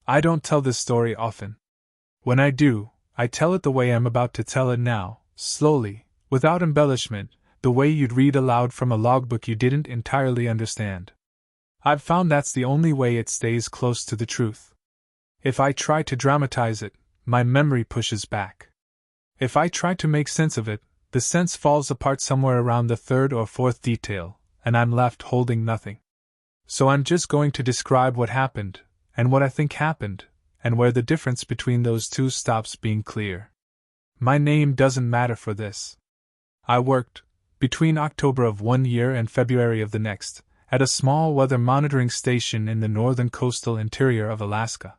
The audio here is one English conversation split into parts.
I don't tell this story often. When I do, I tell it the way I'm about to tell it now, slowly, without embellishment, the way you'd read aloud from a logbook you didn't entirely understand. I've found that's the only way it stays close to the truth. If I try to dramatize it, my memory pushes back. If I try to make sense of it, the sense falls apart somewhere around the third or fourth detail, and I'm left holding nothing. So I'm just going to describe what happened, and what I think happened, and where the difference between those two stops being clear. My name doesn't matter for this. I worked, between October of one year and February of the next, at a small weather monitoring station in the northern coastal interior of Alaska.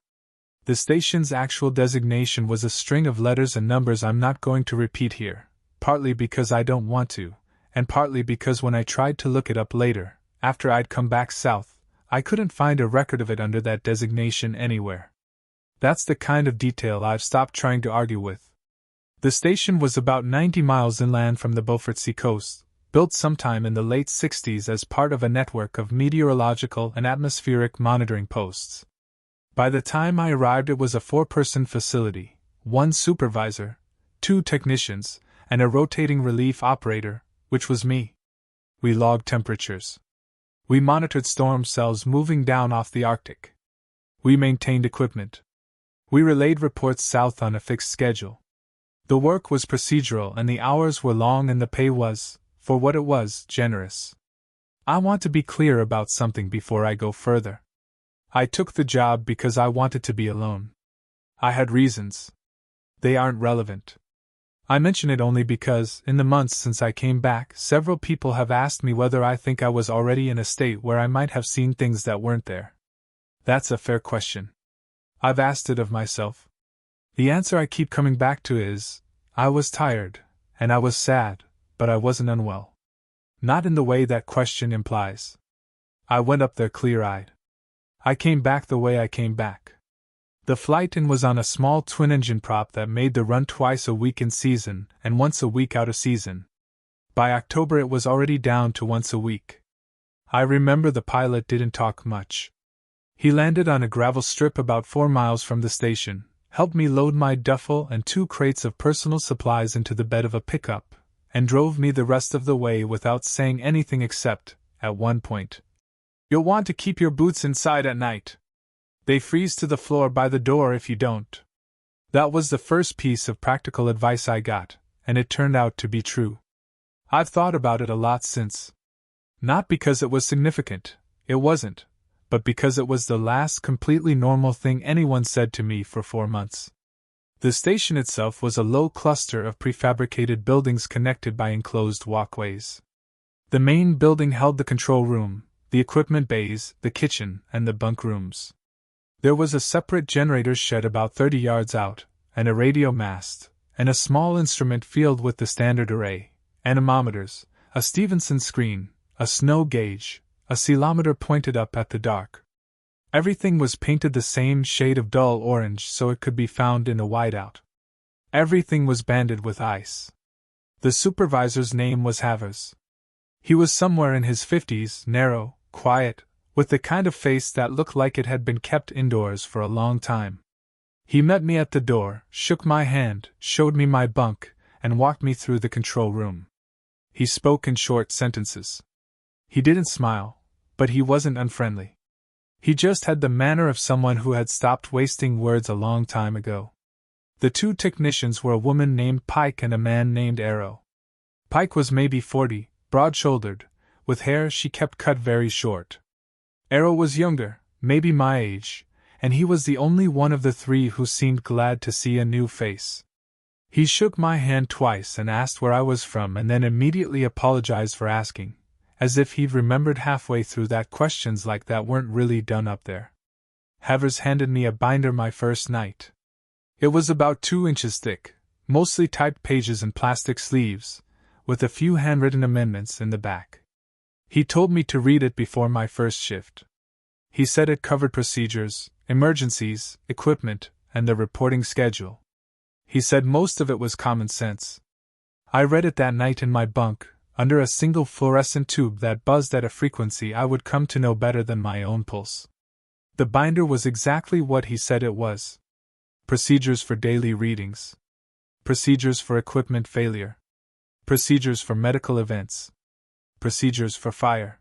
The station's actual designation was a string of letters and numbers I'm not going to repeat here, partly because I don't want to, and partly because when I tried to look it up later, after I'd come back south, I couldn't find a record of it under that designation anywhere. That's the kind of detail I've stopped trying to argue with. The station was about 90 miles inland from the Beaufort Sea coast, built sometime in the late 60s as part of a network of meteorological and atmospheric monitoring posts. By the time I arrived, it was a 4-person facility, 1 supervisor, 2 technicians, and a rotating relief operator, which was me. We logged temperatures. We monitored storm cells moving down off the Arctic. We maintained equipment. We relayed reports south on a fixed schedule. The work was procedural and the hours were long and the pay was, for what it was, generous. I want to be clear about something before I go further. I took the job because I wanted to be alone. I had reasons. They aren't relevant. I mention it only because, in the months since I came back, several people have asked me whether I think I was already in a state where I might have seen things that weren't there. That's a fair question. I've asked it of myself. The answer I keep coming back to is, I was tired, and I was sad, but I wasn't unwell. Not in the way that question implies. I went up there clear-eyed. I came back the way I came back. The flight in was on a small twin-engine prop that made the run twice a week in season and once a week out of season. By October it was already down to once a week. I remember the pilot didn't talk much. He landed on a gravel strip about 4 miles from the station, helped me load my duffel and 2 crates of personal supplies into the bed of a pickup, and drove me the rest of the way without saying anything except, at one point, "You'll want to keep your boots inside at night. They freeze to the floor by the door if you don't." That was the first piece of practical advice I got, and it turned out to be true. I've thought about it a lot since. Not because it was significant, it wasn't, but because it was the last completely normal thing anyone said to me for 4 months. The station itself was a low cluster of prefabricated buildings connected by enclosed walkways. The main building held the control room, the equipment bays, the kitchen, and the bunk rooms. There was a separate generator's shed about 30 yards out, and a radio mast, and a small instrument field with the standard array, anemometers, a Stevenson screen, a snow gauge, a ceilometer pointed up at the dark. Everything was painted the same shade of dull orange so it could be found in a whiteout. Everything was banded with ice. The supervisor's name was Havers. He was somewhere in his 50s, narrow, quiet, with the kind of face that looked like it had been kept indoors for a long time. He met me at the door, shook my hand, showed me my bunk, and walked me through the control room. He spoke in short sentences. He didn't smile, but he wasn't unfriendly. He just had the manner of someone who had stopped wasting words a long time ago. The 2 technicians were a woman named Pike and a man named Arrow. Pike was maybe 40, broad-shouldered, with hair she kept cut very short. Arrow was younger, maybe my age, and he was the only one of the 3 who seemed glad to see a new face. He shook my hand twice and asked where I was from and then immediately apologized for asking, as if he'd remembered halfway through that questions like that weren't really done up there. Havers handed me a binder my first night. It was about 2 inches thick, mostly typed pages and plastic sleeves, with a few handwritten amendments in the back. He told me to read it before my first shift. He said it covered procedures, emergencies, equipment, and the reporting schedule. He said most of it was common sense. I read it that night in my bunk, under a single fluorescent tube that buzzed at a frequency I would come to know better than my own pulse. The binder was exactly what he said it was. Procedures for daily readings. Procedures for equipment failure. Procedures for medical events. Procedures for fire.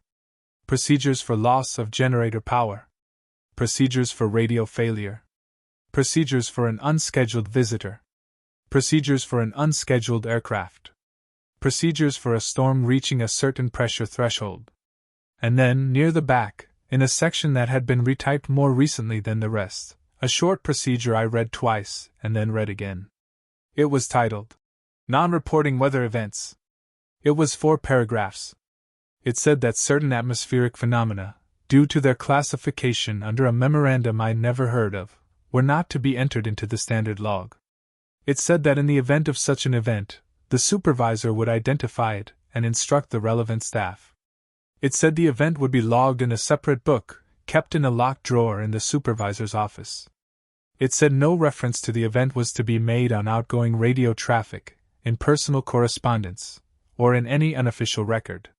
Procedures for loss of generator power. Procedures for radio failure. Procedures for an unscheduled visitor. Procedures for an unscheduled aircraft. Procedures for a storm reaching a certain pressure threshold. And then, near the back, in a section that had been retyped more recently than the rest, a short procedure I read twice and then read again. It was titled, Non-Reporting Weather Events. It was 4 paragraphs. It said that certain atmospheric phenomena, due to their classification under a memorandum I'd never heard of, were not to be entered into the standard log. It said that in the event of such an event, the supervisor would identify it and instruct the relevant staff. It said the event would be logged in a separate book, kept in a locked drawer in the supervisor's office. It said no reference to the event was to be made on outgoing radio traffic, in personal correspondence, or in any unofficial record.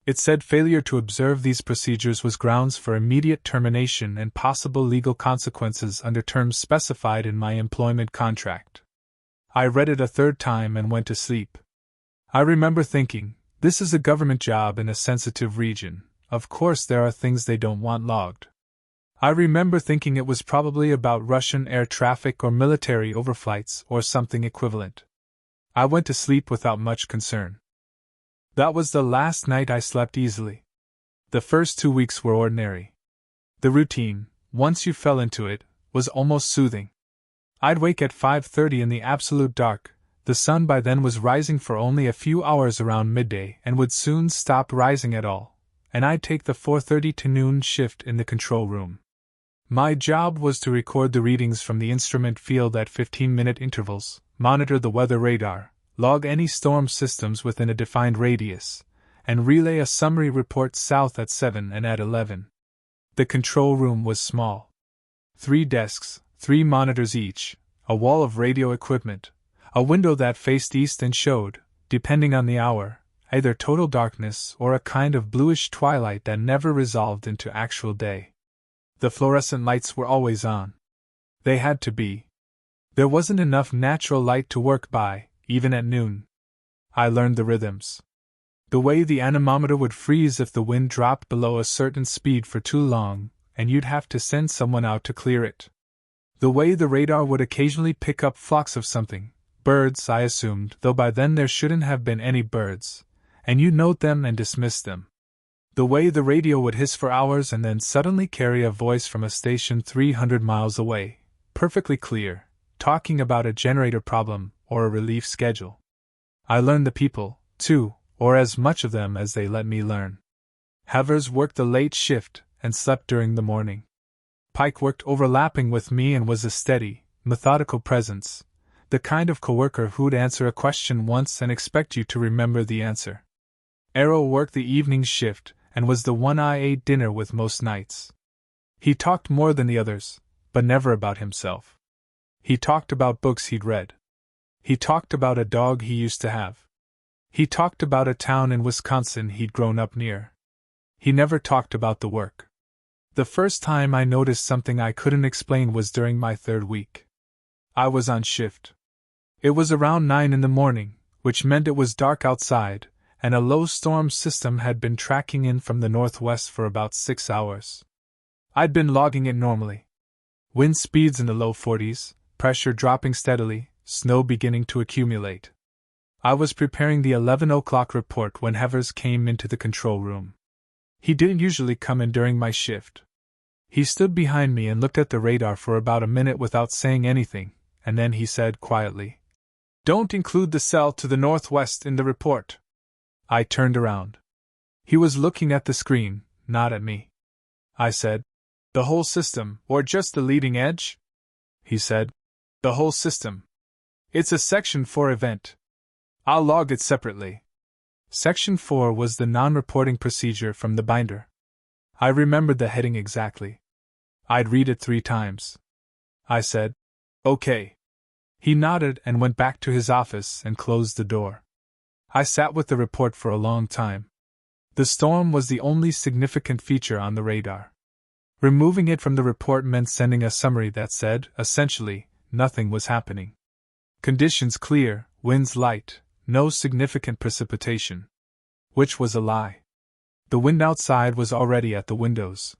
It said failure to observe these procedures was grounds for immediate termination and possible legal consequences under terms specified in my employment contract. I read it a third time and went to sleep. I remember thinking, this is a government job in a sensitive region, of course there are things they don't want logged. I remember thinking it was probably about Russian air traffic or military overflights or something equivalent. I went to sleep without much concern. That was the last night I slept easily. The first 2 weeks were ordinary. The routine, once you fell into it, was almost soothing. I'd wake at 5:30 in the absolute dark. The sun by then was rising for only a few hours around midday and would soon stop rising at all, and I'd take the 4:30 to noon shift in the control room. My job was to record the readings from the instrument field at 15-minute intervals, monitor the weather radar, log any storm systems within a defined radius, and relay a summary report south at 7 and at 11. The control room was small. 3 desks, 3 monitors each, a wall of radio equipment, a window that faced east and showed, depending on the hour, either total darkness or a kind of bluish twilight that never resolved into actual day. The fluorescent lights were always on. They had to be. There wasn't enough natural light to work by, even at noon. I learned the rhythms. The way the anemometer would freeze if the wind dropped below a certain speed for too long, and you'd have to send someone out to clear it. The way the radar would occasionally pick up flocks of something, birds I assumed, though by then there shouldn't have been any birds, and you'd note them and dismiss them. The way the radio would hiss for hours and then suddenly carry a voice from a station 300 miles away, perfectly clear, talking about a generator problem or a relief schedule. I learned the people, too, or as much of them as they let me learn. Havers worked the late shift and slept during the morning. Pike worked overlapping with me and was a steady, methodical presence, the kind of coworker who'd answer a question once and expect you to remember the answer. Arrow worked the evening shift and was the one I ate dinner with most nights. He talked more than the others, but never about himself. He talked about books he'd read. He talked about a dog he used to have. He talked about a town in Wisconsin he'd grown up near. He never talked about the work. The first time I noticed something I couldn't explain was during my 3rd week. I was on shift. It was around 9 in the morning, which meant it was dark outside, and a low storm system had been tracking in from the northwest for about 6 hours. I'd been logging it normally. Wind speeds in the low 40s, pressure dropping steadily, snow beginning to accumulate. I was preparing the 11 o'clock report when Havers came into the control room. He didn't usually come in during my shift. He stood behind me and looked at the radar for about a minute without saying anything, and then he said quietly, "Don't include the cell to the northwest in the report." I turned around. He was looking at the screen, not at me. I said, "The whole system, or just the leading edge?" He said, "The whole system. It's a Section 4 event. I'll log it separately." Section 4 was the non-reporting procedure from the binder. I remembered the heading exactly. I'd read it 3 times. I said, "Okay." He nodded and went back to his office and closed the door. I sat with the report for a long time. The storm was the only significant feature on the radar. Removing it from the report meant sending a summary that said, essentially, nothing was happening. Conditions clear, winds light, no significant precipitation. Which was a lie. The wind outside was already at the windows.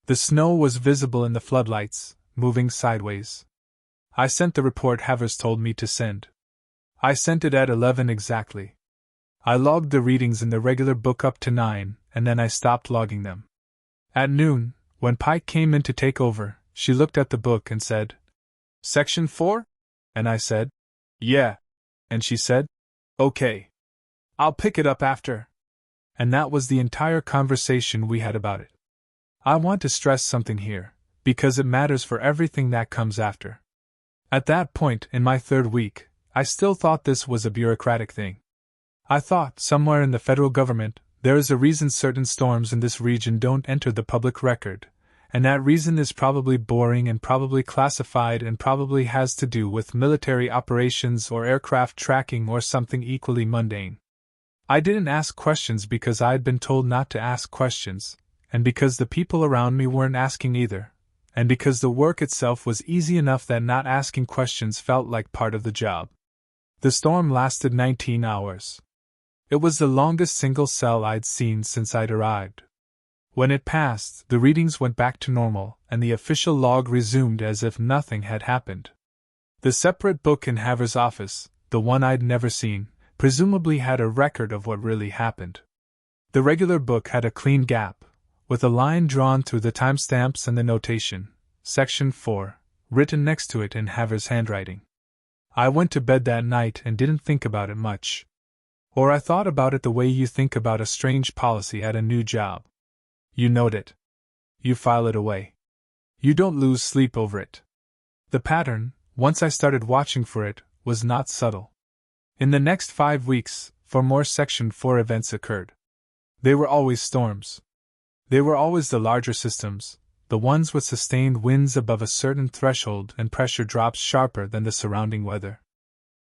The snow was visible in the floodlights, moving sideways. I sent the report Havers told me to send. I sent it at 11 exactly. I logged the readings in the regular book up to 9, and then I stopped logging them. At noon, when Pike came in to take over, she looked at the book and said, "Section 4? And I said, "Yeah." And she said, "Okay. I'll pick it up after." And that was the entire conversation we had about it. I want to stress something here, because it matters for everything that comes after. At that point in my third week, I still thought this was a bureaucratic thing. I thought, somewhere in the federal government, there is a reason certain storms in this region don't enter the public record, and that reason is probably boring and probably classified and probably has to do with military operations or aircraft tracking or something equally mundane. I didn't ask questions because I had been told not to ask questions, and because the people around me weren't asking either, and because the work itself was easy enough that not asking questions felt like part of the job. The storm lasted 19 hours. It was the longest single cell I'd seen since I'd arrived. When it passed, the readings went back to normal, and the official log resumed as if nothing had happened. The separate book in Havers' office, the one I'd never seen, presumably had a record of what really happened. The regular book had a clean gap, with a line drawn through the timestamps and the notation, Section 4, written next to it in Havers' handwriting. I went to bed that night and didn't think about it much. Or I thought about it the way you think about a strange policy at a new job. You note it. You file it away. You don't lose sleep over it. The pattern, once I started watching for it, was not subtle. In the next 5 weeks, 4 more Section 4 events occurred. They were always storms. They were always the larger systems, the ones with sustained winds above a certain threshold and pressure drops sharper than the surrounding weather.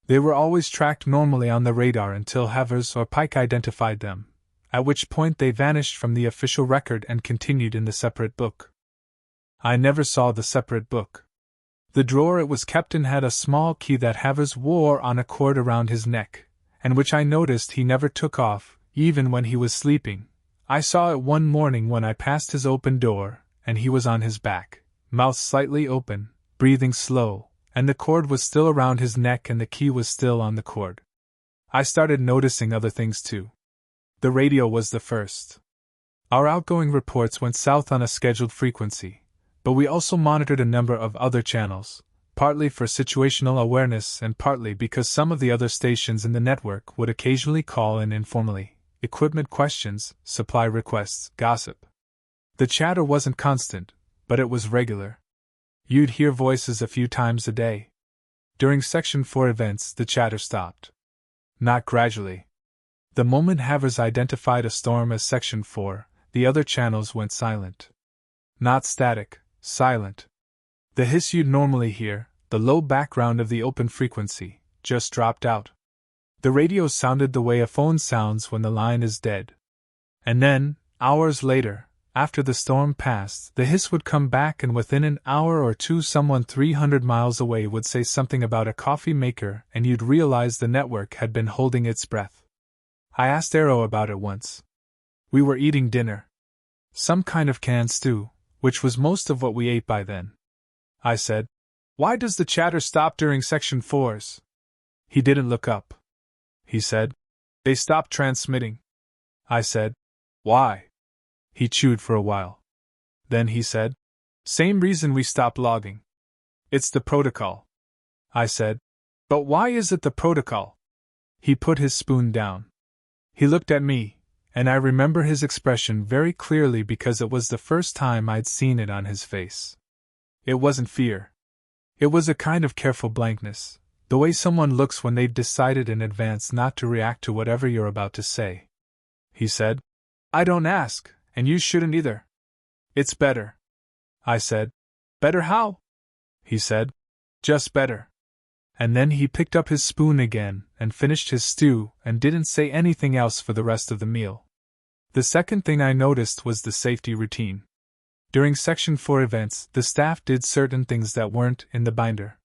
They were always tracked normally on the radar until Havers or Pike identified them, at which point they vanished from the official record and continued in the separate book. I never saw the separate book. The drawer it was kept in had a small key that Havers wore on a cord around his neck, and which I noticed he never took off, even when he was sleeping. I saw it one morning when I passed his open door, and he was on his back, mouth slightly open, breathing slow, and the cord was still around his neck and the key was still on the cord. I started noticing other things too. The radio was the first. Our outgoing reports went south on a scheduled frequency, but we also monitored a number of other channels, partly for situational awareness and partly because some of the other stations in the network would occasionally call in informally, equipment questions, supply requests, gossip. The chatter wasn't constant, but it was regular. You'd hear voices a few times a day. During Section 4 events, the chatter stopped. Not gradually. The moment Havers identified a storm as Section 4, the other channels went silent. Not static, silent. The hiss you'd normally hear, the low background of the open frequency, just dropped out. The radio sounded the way a phone sounds when the line is dead. And then, hours later, after the storm passed, the hiss would come back and within an hour or two someone 300 miles away would say something about a coffee maker and you'd realize the network had been holding its breath. I asked Arrow about it once. We were eating dinner. Some kind of canned stew, which was most of what we ate by then. I said, "Why does the chatter stop during Section 4s? He didn't look up. He said, "They stopped transmitting." I said, "Why?" He chewed for a while. Then he said, "Same reason we stopped logging. It's the protocol." I said, "But why is it the protocol?" He put his spoon down. He looked at me, and I remember his expression very clearly because it was the first time I'd seen it on his face. It wasn't fear. It was a kind of careful blankness, the way someone looks when they've decided in advance not to react to whatever you're about to say. He said, "I don't ask, and you shouldn't either. It's better." I said, "Better how?" He said, "Just better." And then he picked up his spoon again and finished his stew and didn't say anything else for the rest of the meal. The second thing I noticed was the safety routine. During Section 4 events, the staff did certain things that weren't in the binder.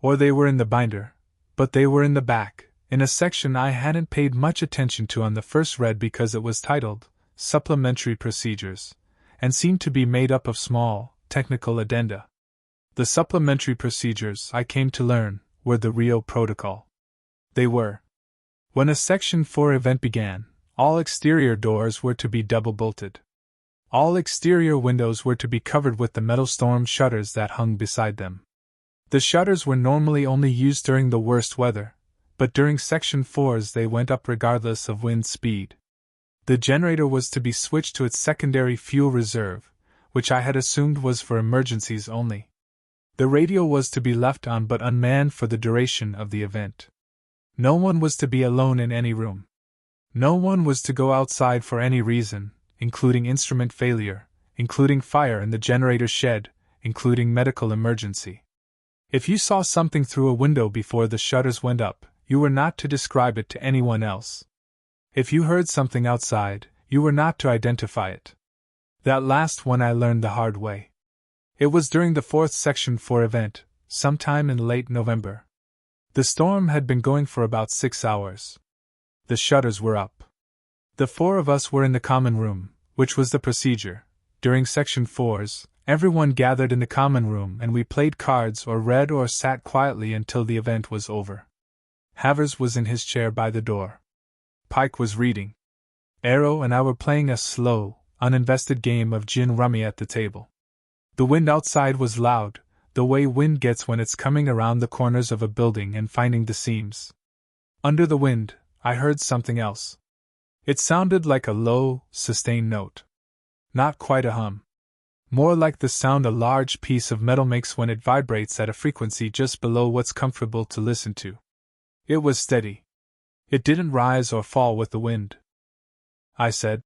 Or they were in the binder, but they were in the back, in a section I hadn't paid much attention to on the first read because it was titled Supplementary Procedures, and seemed to be made up of small, technical addenda. The supplementary procedures, I came to learn, were the real protocol. They were: when a Section 4 event began, all exterior doors were to be double-bolted. All exterior windows were to be covered with the metal storm shutters that hung beside them. The shutters were normally only used during the worst weather, but during Section 4s they went up regardless of wind speed. The generator was to be switched to its secondary fuel reserve, which I had assumed was for emergencies only. The radio was to be left on but unmanned for the duration of the event. No one was to be alone in any room. No one was to go outside for any reason, including instrument failure, including fire in the generator shed, including medical emergency. If you saw something through a window before the shutters went up, you were not to describe it to anyone else. If you heard something outside, you were not to identify it. That last one I learned the hard way. It was during the 4th Section 4 event, sometime in late November. The storm had been going for about 6 hours. The shutters were up. The 4 of us were in the common room, which was the procedure. During Section 4s, everyone gathered in the common room and we played cards or read or sat quietly until the event was over. Havers was in his chair by the door. Pike was reading. Arrow and I were playing a slow, uninvested game of gin rummy at the table. The wind outside was loud, the way wind gets when it's coming around the corners of a building and finding the seams. Under the wind, I heard something else. It sounded like a low, sustained note. Not quite a hum. More like the sound a large piece of metal makes when it vibrates at a frequency just below what's comfortable to listen to. It was steady. It didn't rise or fall with the wind. I said,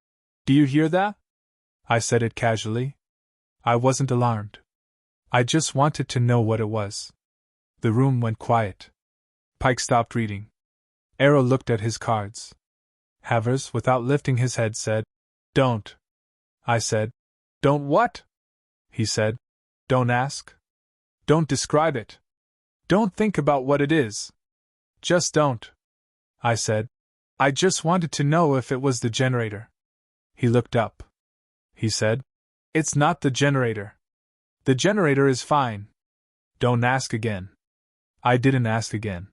"Do you hear that?" I said it casually. I wasn't alarmed. I just wanted to know what it was. The room went quiet. Pike stopped reading. Arrow looked at his cards. Havers, without lifting his head, said, "Don't." I said, "Don't what?" He said, "Don't ask. Don't describe it. Don't think about what it is. Just don't." I said, "I just wanted to know if it was the generator." He looked up. He said, "It's not the generator. The generator is fine. Don't ask again." I didn't ask again.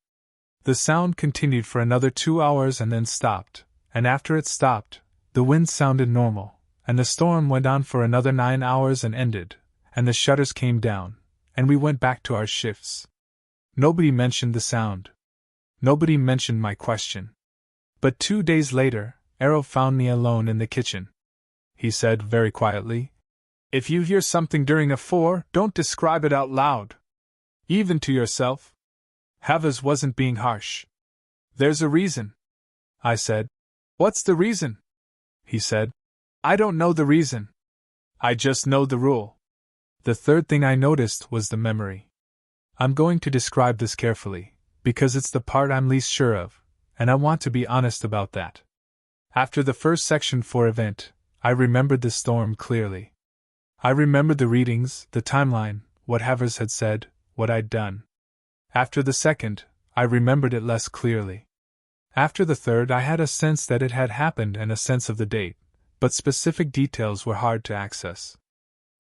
The sound continued for another 2 hours and then stopped, and after it stopped, the wind sounded normal, and the storm went on for another 9 hours and ended, and the shutters came down, and we went back to our shifts. Nobody mentioned the sound. Nobody mentioned my question. But 2 days later, Arrow found me alone in the kitchen. He said very quietly, "If you hear something during a 4, don't describe it out loud. Even to yourself." Havers wasn't being harsh. "There's a reason." I said, "What's the reason?" He said, "I don't know the reason. I just know the rule." The third thing I noticed was the memory. I'm going to describe this carefully, because it's the part I'm least sure of, and I want to be honest about that. After the first Section 4 event, I remembered the storm clearly. I remembered the readings, the timeline, what Havers had said, what I'd done. After the second, I remembered it less clearly. After the third, I had a sense that it had happened and a sense of the date, but specific details were hard to access.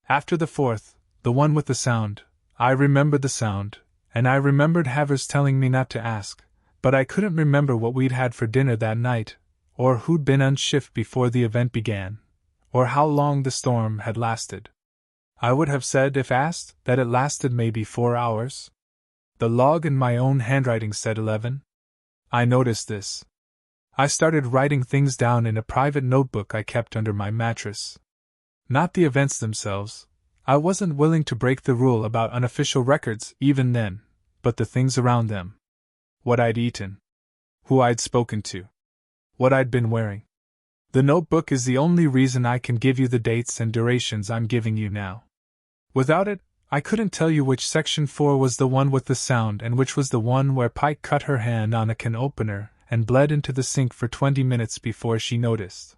After the fourth, the one with the sound, I remembered the sound, and I remembered Havers telling me not to ask, but I couldn't remember what we'd had for dinner that night, or who'd been on shift before the event began, or how long the storm had lasted. I would have said, if asked, that it lasted maybe 4 hours. The log in my own handwriting said 11. I noticed this. I started writing things down in a private notebook I kept under my mattress. Not the events themselves. I wasn't willing to break the rule about unofficial records even then, but the things around them. What I'd eaten. Who I'd spoken to. What I'd been wearing. The notebook is the only reason I can give you the dates and durations I'm giving you now. Without it, I couldn't tell you which Section 4 was the one with the sound and which was the one where Pike cut her hand on a can opener and bled into the sink for 20 minutes before she noticed.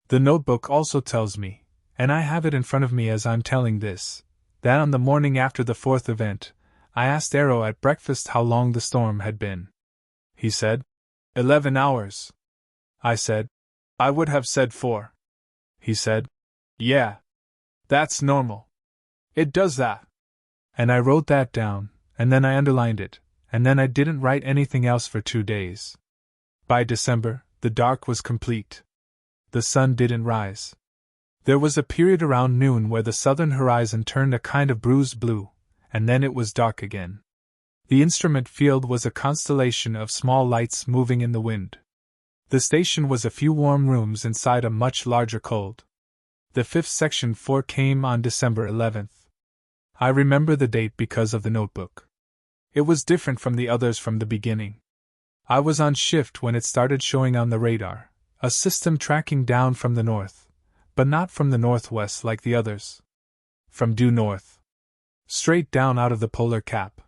The notebook also tells me, and I have it in front of me as I'm telling this, that on the morning after the fourth event, I asked Arrow at breakfast how long the storm had been. He said, 11 hours. I said, I would have said 4. He said, yeah. That's normal. It does that. And I wrote that down, and then I underlined it, and then I didn't write anything else for 2 days. By December, the dark was complete. The sun didn't rise. There was a period around noon where the southern horizon turned a kind of bruised blue, and then it was dark again. The instrument field was a constellation of small lights moving in the wind. The station was a few warm rooms inside a much larger cold. The fifth section 4 came on December 11th. I remember the date because of the notebook. It was different from the others from the beginning. I was on shift when it started showing on the radar, a system tracking down from the north, but not from the northwest like the others. From due north. Straight down out of the polar cap.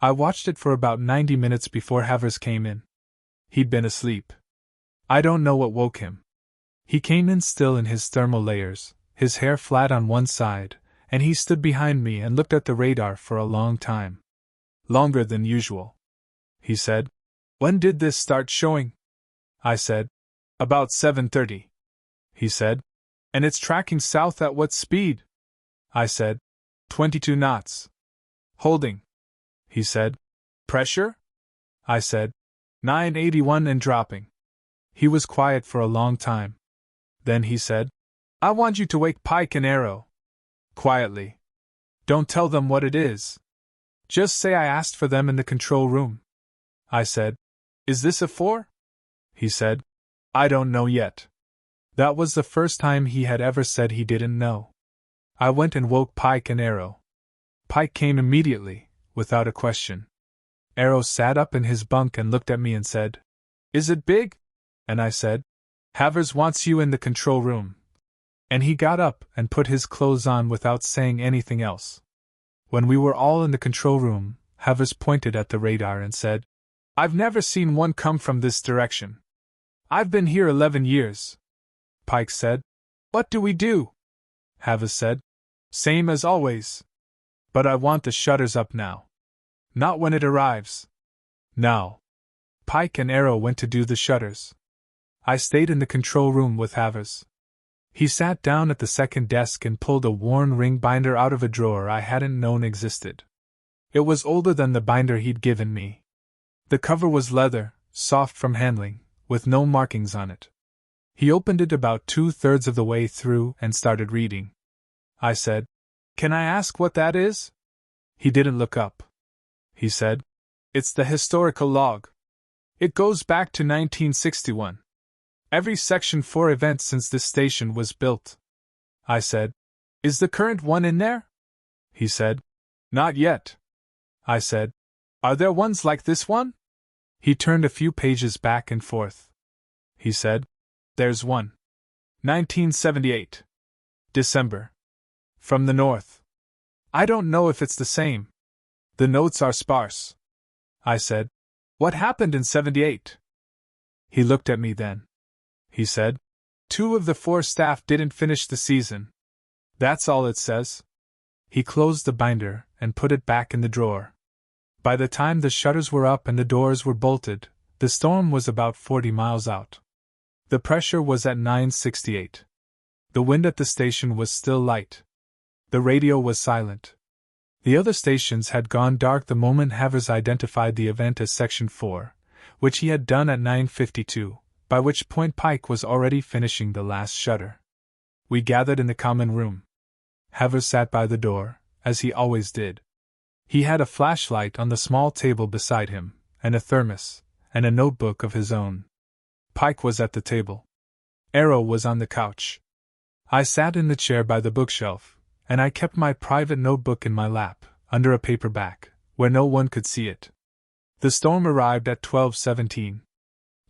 I watched it for about 90 minutes before Havers came in. He'd been asleep. I don't know what woke him. He came in still in his thermal layers, his hair flat on one side, and he stood behind me and looked at the radar for a long time. Longer than usual. He said, "When did this start showing?" I said, "About 7:30. He said, "And it's tracking south at what speed?" I said, 22 knots. "Holding." He said, "Pressure?" I said, 981 and dropping. He was quiet for a long time. Then he said, "I want you to wake Pike and Arrow." Quietly. "Don't tell them what it is. Just say I asked for them in the control room." I said, "Is this a 4?" He said, "I don't know yet." That was the first time he had ever said he didn't know. I went and woke Pike and Arrow. Pike came immediately, without a question. Arrow sat up in his bunk and looked at me and said, "Is it big?" And I said, "Havers wants you in the control room." And he got up and put his clothes on without saying anything else. When we were all in the control room, Havers pointed at the radar and said, "I've never seen one come from this direction. I've been here 11 years. Pike said, "What do we do?" Havers said, "Same as always. But I want the shutters up now. Not when it arrives. Now." Pike and Arrow went to do the shutters. I stayed in the control room with Havers. He sat down at the second desk and pulled a worn ring binder out of a drawer I hadn't known existed. It was older than the binder he'd given me. The cover was leather, soft from handling, with no markings on it. He opened it about 2/3 of the way through and started reading. I said, "Can I ask what that is?" He didn't look up. He said, "It's the historical log. It goes back to 1961. Every Section 4 event since this station was built." I said, "Is the current one in there?" He said, "Not yet." I said, "Are there ones like this one?" He turned a few pages back and forth. He said, "There's one. 1978. December. From the north. I don't know if it's the same. The notes are sparse." I said, "What happened in 78? He looked at me then. He said, 2 of the 4 staff didn't finish the season. That's all it says." He closed the binder and put it back in the drawer. By the time the shutters were up and the doors were bolted, the storm was about 40 miles out. The pressure was at 968. The wind at the station was still light. The radio was silent. The other stations had gone dark the moment Havers identified the event as Section 4, which he had done at 9:52, by which point Pike was already finishing the last shutter. We gathered in the common room. Havers sat by the door, as he always did. He had a flashlight on the small table beside him, and a thermos, and a notebook of his own. Pike was at the table. Arrow was on the couch. I sat in the chair by the bookshelf, and I kept my private notebook in my lap, under a paperback, where no one could see it. The storm arrived at 12:17.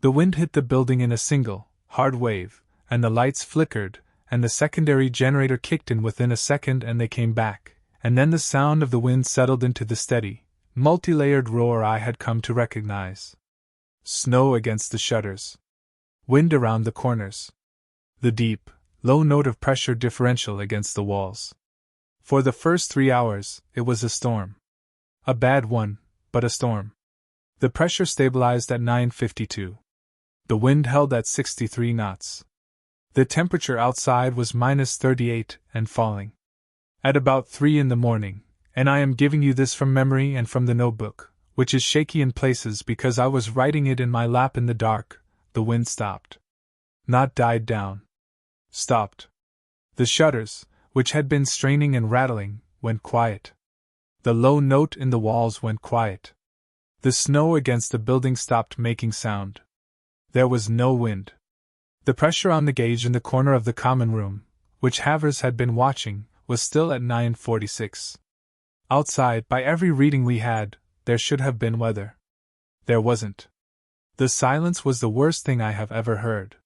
The wind hit the building in a single, hard wave, and the lights flickered, and the secondary generator kicked in within a second and they came back, and then the sound of the wind settled into the steady, multi-layered roar I had come to recognize. Snow against the shutters. Wind around the corners. The deep, low note of pressure differential against the walls. For the first 3 hours, it was a storm. A bad one, but a storm. The pressure stabilized at 952. The wind held at 63 knots. The temperature outside was -38 and falling. At about 3 in the morning, and I am giving you this from memory and from the notebook, which is shaky in places because I was writing it in my lap in the dark, the wind stopped. Not died down. Stopped. The shutters, which had been straining and rattling, went quiet. The low note in the walls went quiet. The snow against the building stopped making sound. There was no wind. The pressure on the gauge in the corner of the common room, which Havers had been watching, was still at 946. Outside, by every reading we had, there should have been weather. There wasn't. The silence was the worst thing I have ever heard.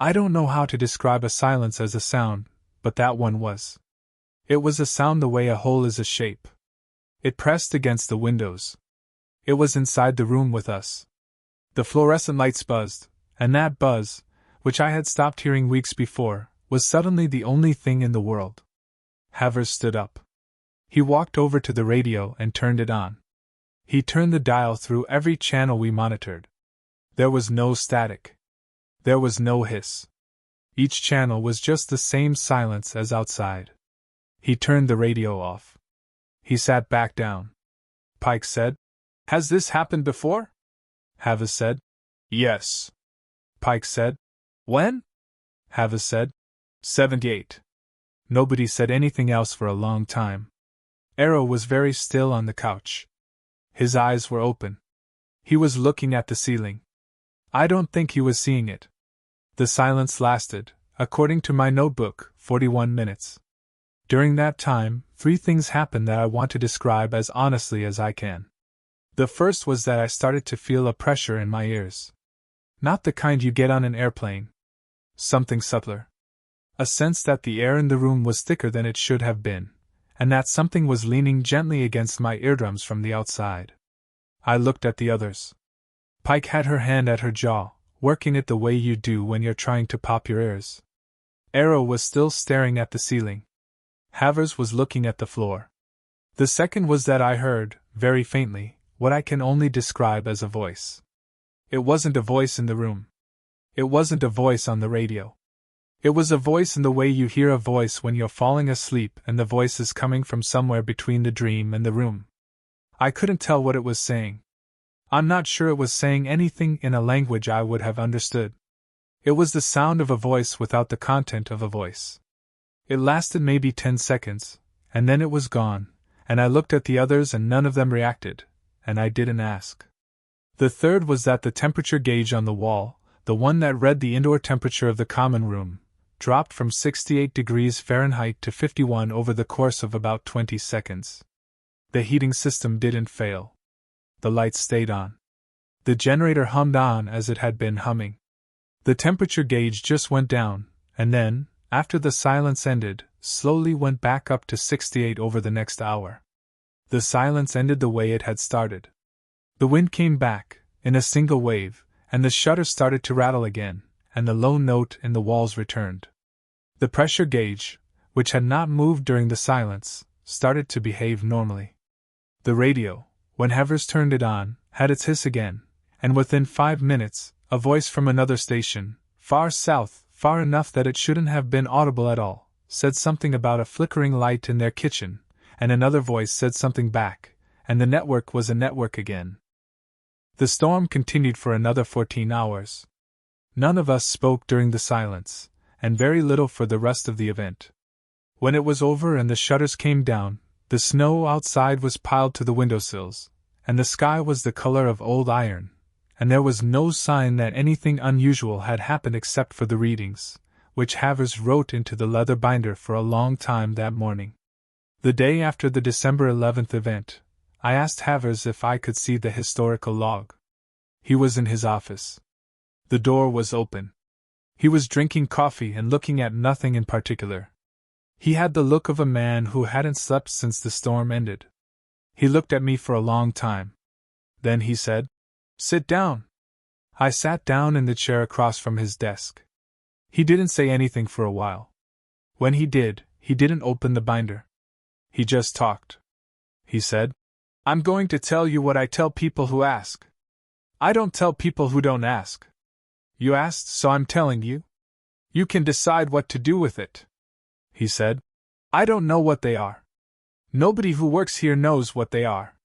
I don't know how to describe a silence as a sound, but that one was. It was a sound the way a hole is a shape. It pressed against the windows. It was inside the room with us. The fluorescent lights buzzed, and that buzz, which I had stopped hearing weeks before, was suddenly the only thing in the world. Havers stood up. He walked over to the radio and turned it on. He turned the dial through every channel we monitored. There was no static. There was no hiss. Each channel was just the same silence as outside. He turned the radio off. He sat back down. Pike said, "Has this happened before?" Havers said, "Yes." Pike said, "When?" Havers said, "78. Nobody said anything else for a long time. Arrow was very still on the couch. His eyes were open. He was looking at the ceiling. I don't think he was seeing it. The silence lasted, according to my notebook, 41 minutes. During that time, 3 things happened that I want to describe as honestly as I can. The first was that I started to feel a pressure in my ears. Not the kind you get on an airplane. Something subtler. A sense that the air in the room was thicker than it should have been, and that something was leaning gently against my eardrums from the outside. I looked at the others. Pike had her hand at her jaw, working it the way you do when you're trying to pop your ears. Arrow was still staring at the ceiling. Havers was looking at the floor. The second was that I heard, very faintly, what I can only describe as a voice. It wasn't a voice in the room. It wasn't a voice on the radio. It was a voice in the way you hear a voice when you're falling asleep and the voice is coming from somewhere between the dream and the room. I couldn't tell what it was saying. I'm not sure it was saying anything in a language I would have understood. It was the sound of a voice without the content of a voice. It lasted maybe 10 seconds, and then it was gone, and I looked at the others and none of them reacted, and I didn't ask. The third was that the temperature gauge on the wall, the one that read the indoor temperature of the common room, dropped from 68 degrees Fahrenheit to 51 over the course of about 20 seconds. The heating system didn't fail. The lights stayed on. The generator hummed on as it had been humming. The temperature gauge just went down, and then, after the silence ended, slowly went back up to 68 over the next hour. The silence ended the way it had started. The wind came back, in a single wave, and the shutters started to rattle again, and the low note in the walls returned. The pressure gauge, which had not moved during the silence, started to behave normally. The radio, when Havers turned it on, had its hiss again, and within 5 minutes, a voice from another station, far south, far enough that it shouldn't have been audible at all, said something about a flickering light in their kitchen, and another voice said something back, and the network was a network again. The storm continued for another 14 hours. None of us spoke during the silence, and very little for the rest of the event. When it was over and the shutters came down, the snow outside was piled to the windowsills, and the sky was the color of old iron, and there was no sign that anything unusual had happened except for the readings, which Havers wrote into the leather binder for a long time that morning. The day after the December 11th event, I asked Havers if I could see the historical log. He was in his office. The door was open. He was drinking coffee and looking at nothing in particular. He had the look of a man who hadn't slept since the storm ended. He looked at me for a long time. Then he said, "Sit down." I sat down in the chair across from his desk. He didn't say anything for a while. When he did, he didn't open the binder. He just talked. He said, "I'm going to tell you what I tell people who ask. I don't tell people who don't ask. You asked, so I'm telling you. You can decide what to do with it." He said, "I don't know what they are. Nobody who works here knows what they are.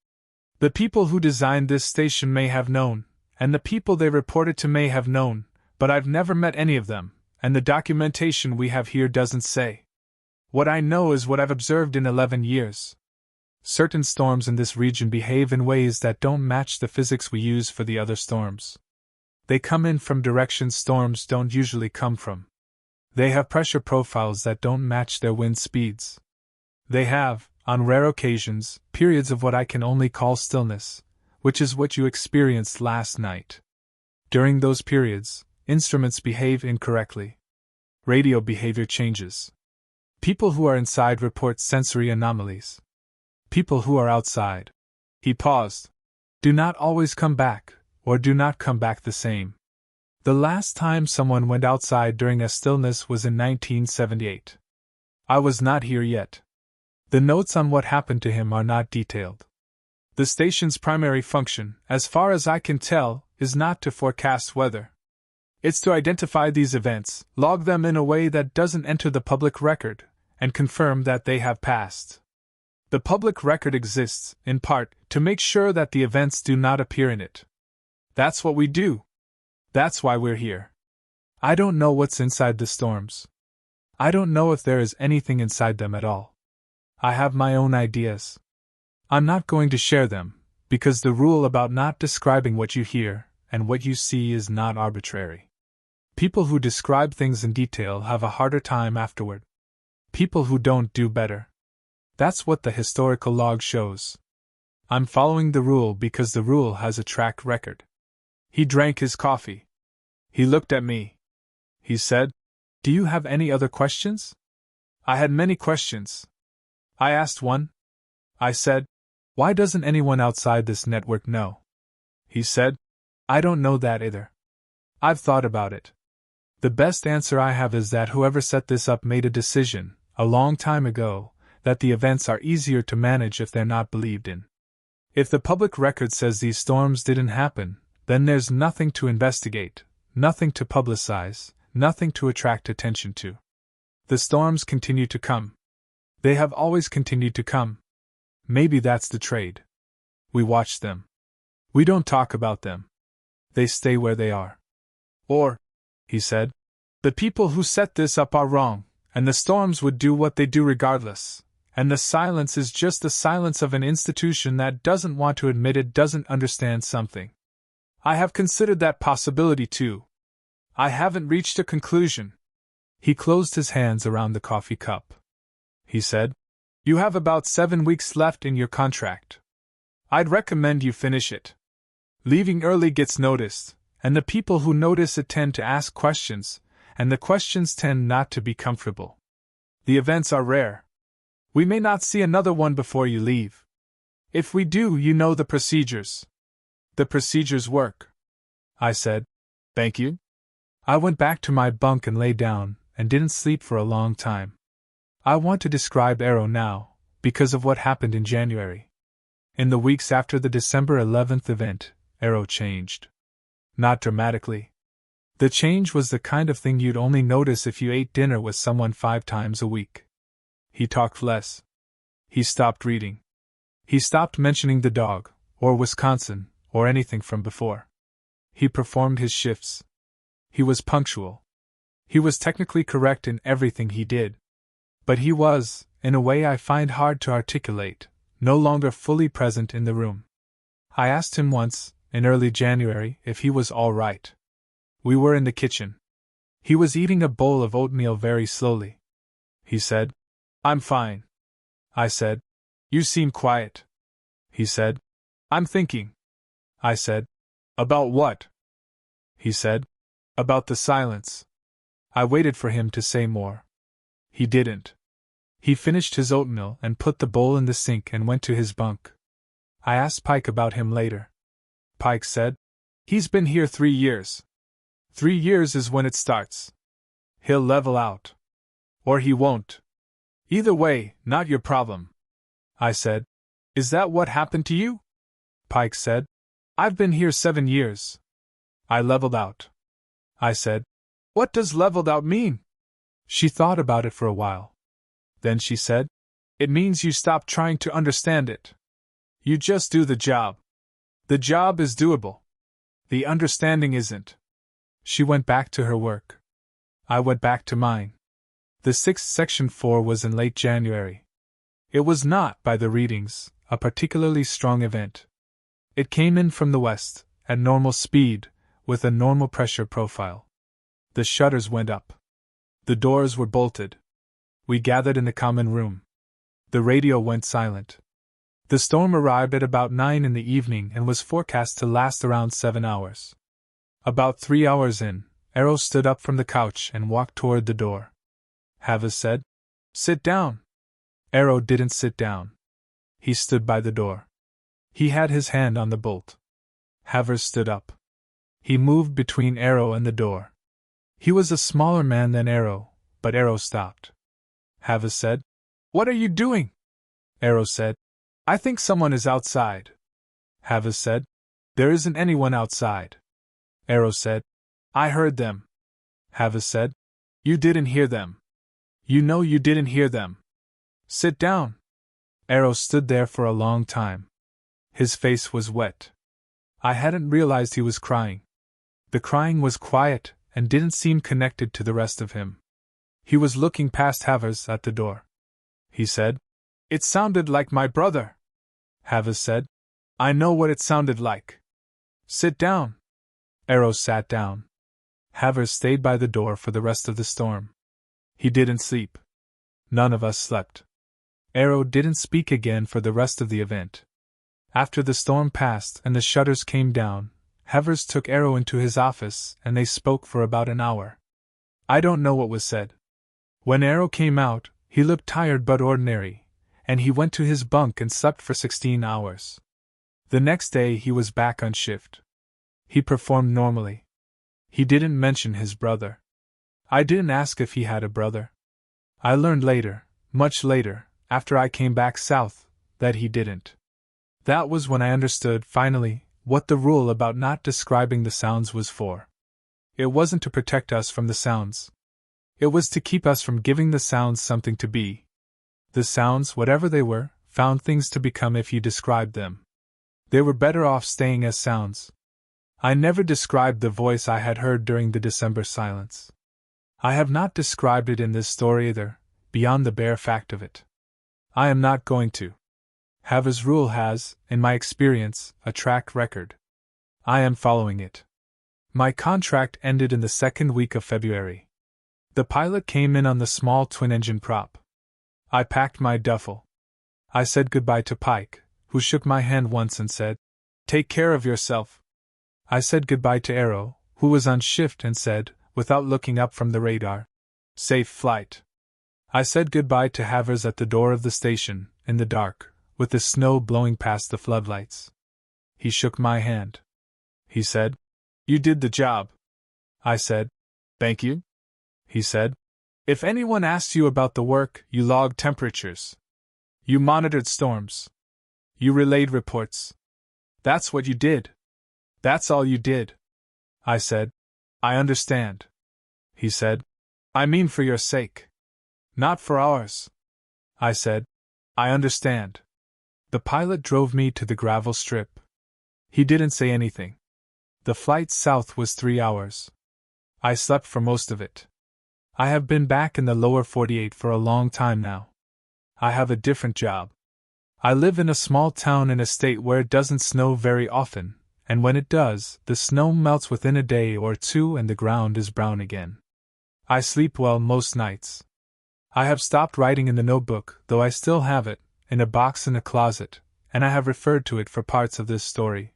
The people who designed this station may have known, and the people they reported to may have known, but I've never met any of them, and the documentation we have here doesn't say. What I know is what I've observed in 11 years. Certain storms in this region behave in ways that don't match the physics we use for the other storms. They come in from directions storms don't usually come from. They have pressure profiles that don't match their wind speeds. They have, on rare occasions, periods of what I can only call stillness, which is what you experienced last night. During those periods, instruments behave incorrectly. Radio behavior changes. People who are inside report sensory anomalies. People who are outside." He paused. "Do not always come back, or do not come back the same. The last time someone went outside during a stillness was in 1978. I was not here yet. The notes on what happened to him are not detailed. The station's primary function, as far as I can tell, is not to forecast weather. It's to identify these events, log them in a way that doesn't enter the public record, and confirm that they have passed. The public record exists, in part, to make sure that the events do not appear in it. That's what we do. That's why we're here. I don't know what's inside the storms. I don't know if there is anything inside them at all. I have my own ideas. I'm not going to share them, because the rule about not describing what you hear and what you see is not arbitrary. People who describe things in detail have a harder time afterward. People who don't do better. That's what the historical log shows. I'm following the rule because the rule has a track record." He drank his coffee. He looked at me. He said, "Do you have any other questions?" I had many questions. I asked one. I said, "Why doesn't anyone outside this network know?" He said, "I don't know that either. I've thought about it. The best answer I have is that whoever set this up made a decision, a long time ago, that the events are easier to manage if they're not believed in. If the public record says these storms didn't happen, then there's nothing to investigate, nothing to publicize, nothing to attract attention to. The storms continue to come. They have always continued to come. Maybe that's the trade. We watch them. We don't talk about them. They stay where they are. Or," he said, "the people who set this up are wrong, and the storms would do what they do regardless. And the silence is just the silence of an institution that doesn't want to admit it doesn't understand something. I have considered that possibility too. I haven't reached a conclusion." He closed his hands around the coffee cup. He said, "You have about 7 weeks left in your contract. I'd recommend you finish it. Leaving early gets noticed, and the people who notice it tend to ask questions, and the questions tend not to be comfortable. The events are rare. We may not see another one before you leave. If we do, you know the procedures. The procedures work." I said, "Thank you." I went back to my bunk and lay down, and didn't sleep for a long time. I want to describe Arrow now, because of what happened in January. In the weeks after the December 11th event, Arrow changed. Not dramatically. The change was the kind of thing you'd only notice if you ate dinner with someone 5 times a week. He talked less. He stopped reading. He stopped mentioning the dog, or Wisconsin, or anything from before. He performed his shifts. He was punctual. He was technically correct in everything he did. But he was, in a way I find hard to articulate, no longer fully present in the room. I asked him once, in early January, if he was all right. We were in the kitchen. He was eating a bowl of oatmeal very slowly. He said, "I'm fine." I said, "You seem quiet." He said, "I'm thinking." I said, "About what?" He said, "About the silence." I waited for him to say more. He didn't. He finished his oatmeal and put the bowl in the sink and went to his bunk. I asked Pike about him later. Pike said, "He's been here 3 years. 3 years is when it starts." He'll level out. Or he won't. Either way, not your problem. I said. Is that what happened to you? Pike said. I've been here 7 years. I leveled out. I said. What does leveled out mean? She thought about it for a while. Then she said, it means you stop trying to understand it. You just do the job. The job is doable. The understanding isn't. She went back to her work. I went back to mine. The 6th Section 4 was in late January. It was not, by the readings, a particularly strong event. It came in from the west, at normal speed, with a normal pressure profile. The shutters went up. The doors were bolted. We gathered in the common room. The radio went silent. The storm arrived at about 9 in the evening and was forecast to last around 7 hours. About 3 hours in, Arrow stood up from the couch and walked toward the door. Havas said, Sit down. Arrow didn't sit down. He stood by the door. He had his hand on the bolt. Havers stood up. He moved between Arrow and the door. He was a smaller man than Arrow, but Arrow stopped. Havas said, What are you doing? Arrow said, I think someone is outside. Havas said, There isn't anyone outside. Arrow said, I heard them. Havas said, You didn't hear them. You know you didn't hear them. Sit down. Arrow stood there for a long time. His face was wet. I hadn't realized he was crying. The crying was quiet and didn't seem connected to the rest of him. He was looking past Havas at the door. He said, It sounded like my brother. Havas said, I know what it sounded like. Sit down. Arrow sat down. Havers stayed by the door for the rest of the storm. He didn't sleep. None of us slept. Arrow didn't speak again for the rest of the event. After the storm passed and the shutters came down, Havers took Arrow into his office and they spoke for about an hour. I don't know what was said. When Arrow came out, he looked tired but ordinary, and he went to his bunk and slept for 16 hours. The next day he was back on shift. He performed normally. He didn't mention his brother. I didn't ask if he had a brother. I learned later, much later, after I came back south, that he didn't. That was when I understood, finally, what the rule about not describing the sounds was for. It wasn't to protect us from the sounds. It was to keep us from giving the sounds something to be. The sounds, whatever they were, found things to become if you described them. They were better off staying as sounds. I never described the voice I had heard during the December silence. I have not described it in this story either, beyond the bare fact of it. I am not going to. Havers' rule has, in my experience, a track record. I am following it. My contract ended in the second week of February. The pilot came in on the small twin-engine prop. I packed my duffel. I said goodbye to Pike, who shook my hand once and said, Take care of yourself. I said goodbye to Arrow, who was on shift and said, without looking up from the radar, Safe flight. I said goodbye to Havers at the door of the station, in the dark, with the snow blowing past the floodlights. He shook my hand. He said, You did the job. I said, Thank you. He said, If anyone asks you about the work, you logged temperatures. You monitored storms. You relayed reports. That's what you did. That's all you did. I said, I understand. He said, I mean for your sake. Not for ours. I said, I understand. The pilot drove me to the gravel strip. He didn't say anything. The flight south was 3 hours. I slept for most of it. I have been back in the lower 48 for a long time now. I have a different job. I live in a small town in a state where it doesn't snow very often, and when it does, the snow melts within a day or two and the ground is brown again. I sleep well most nights. I have stopped writing in the notebook, though I still have it, in a box in a closet, and I have referred to it for parts of this story.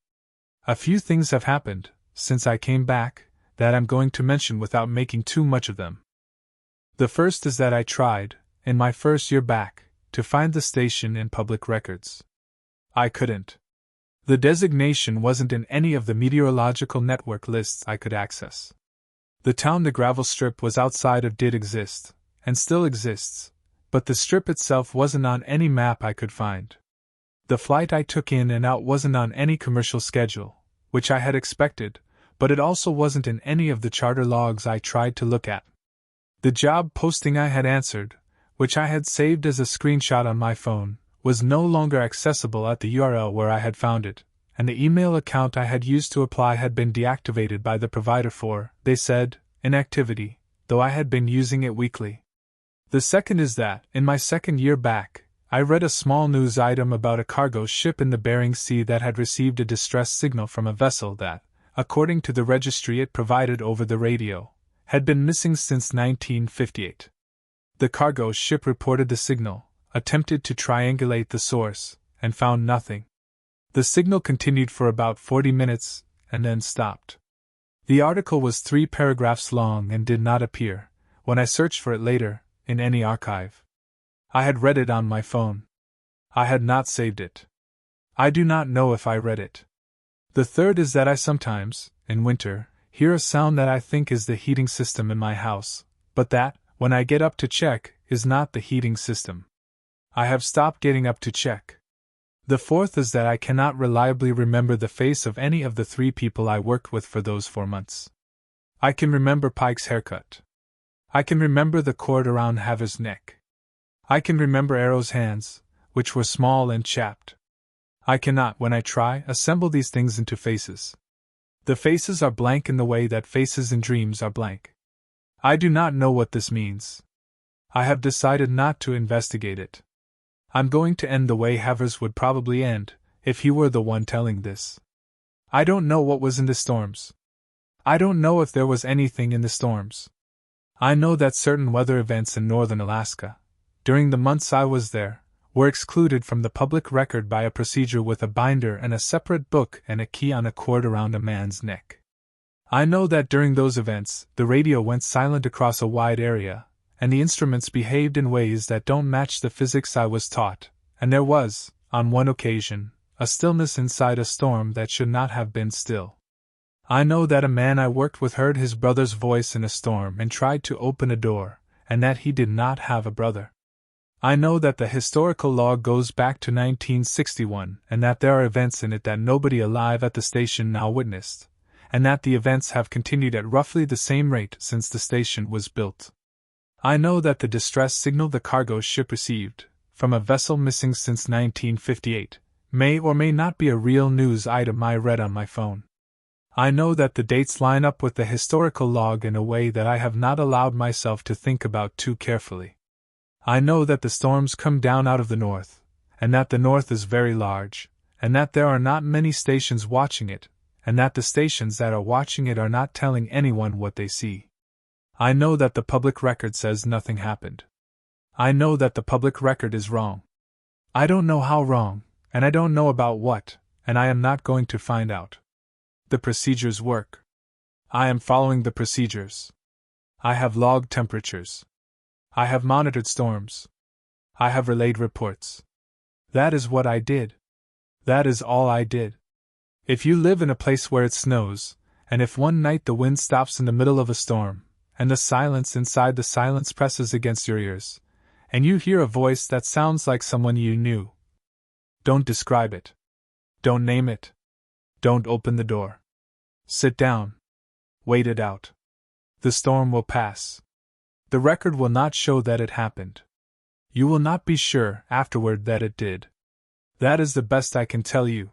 A few things have happened, since I came back, that I'm going to mention without making too much of them. The first is that I tried, in my first year back, to find the station in public records. I couldn't. The designation wasn't in any of the meteorological network lists I could access. The town, the gravel strip, was outside of did exist, and still exists, but the strip itself wasn't on any map I could find. The flight I took in and out wasn't on any commercial schedule, which I had expected, but it also wasn't in any of the charter logs I tried to look at. The job posting I had answered, which I had saved as a screenshot on my phone, was no longer accessible at the URL where I had found it, and the email account I had used to apply had been deactivated by the provider for, they said, inactivity, though I had been using it weekly. The second is that, in my second year back, I read a small news item about a cargo ship in the Bering Sea that had received a distress signal from a vessel that, according to the registry it provided over the radio, had been missing since 1958. The cargo ship reported the signal, attempted to triangulate the source, and found nothing. The signal continued for about 40 minutes, and then stopped. The article was 3 paragraphs long and did not appear, when I searched for it later, in any archive. I had read it on my phone. I had not saved it. I do not know if I read it. The third is that I sometimes, in winter, hear a sound that I think is the heating system in my house, but that, when I get up to check, is not the heating system. I have stopped getting up to check. The fourth is that I cannot reliably remember the face of any of the 3 people I worked with for those 4 months. I can remember Pike's haircut. I can remember the cord around Haver's neck. I can remember Arrow's hands, which were small and chapped. I cannot, when I try, assemble these things into faces. The faces are blank in the way that faces in dreams are blank. I do not know what this means. I have decided not to investigate it. I'm going to end the way Havers would probably end, if he were the one telling this. I don't know what was in the storms. I don't know if there was anything in the storms. I know that certain weather events in northern Alaska, during the months I was there, were excluded from the public record by a procedure with a binder and a separate book and a key on a cord around a man's neck. I know that during those events, the radio went silent across a wide area, and the instruments behaved in ways that don't match the physics I was taught, and there was, on one occasion, a stillness inside a storm that should not have been still. I know that a man I worked with heard his brother's voice in a storm and tried to open a door, and that he did not have a brother. I know that the historical log goes back to 1961 and that there are events in it that nobody alive at the station now witnessed, and that the events have continued at roughly the same rate since the station was built. I know that the distress signal the cargo ship received, from a vessel missing since 1958, may or may not be a real news item I read on my phone. I know that the dates line up with the historical log in a way that I have not allowed myself to think about too carefully. I know that the storms come down out of the north, and that the north is very large, and that there are not many stations watching it, and that the stations that are watching it are not telling anyone what they see. I know that the public record says nothing happened. I know that the public record is wrong. I don't know how wrong, and I don't know about what, and I am not going to find out. The procedures work. I am following the procedures. I have logged temperatures. I have monitored storms. I have relayed reports. That is what I did. That is all I did. If you live in a place where it snows, and if one night the wind stops in the middle of a storm, and the silence inside the silence presses against your ears, and you hear a voice that sounds like someone you knew, don't describe it. Don't name it. Don't open the door. Sit down. Wait it out. The storm will pass. The record will not show that it happened. You will not be sure, afterward, that it did. That is the best I can tell you.